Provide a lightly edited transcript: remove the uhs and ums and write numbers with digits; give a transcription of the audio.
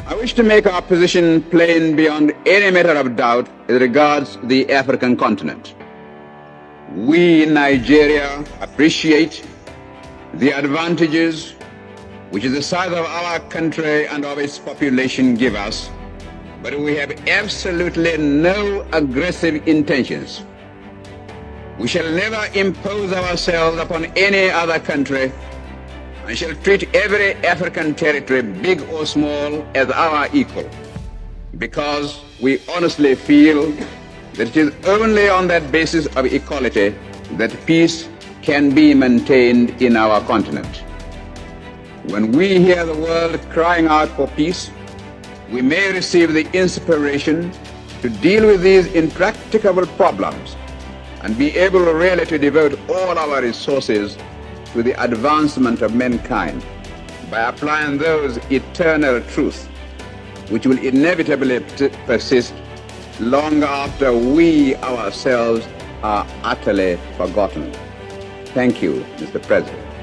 I wish to make our position plain beyond any matter of doubt as regards the African continent. We in Nigeria appreciate the advantages which the size of our country and of its population give us, but we have absolutely no aggressive intentions. We shall never impose ourselves upon any other country and shall treat every African territory, big or small, as our equal, because we honestly feel that it is only on that basis of equality that peace can be maintained in our continent. When we hear the world crying out for peace, we may receive the inspiration to deal with these intractable problems and be able really to devote all our resources to the advancement of mankind by applying those eternal truths which will inevitably persist long after we ourselves are utterly forgotten. Thank you, Mr. President.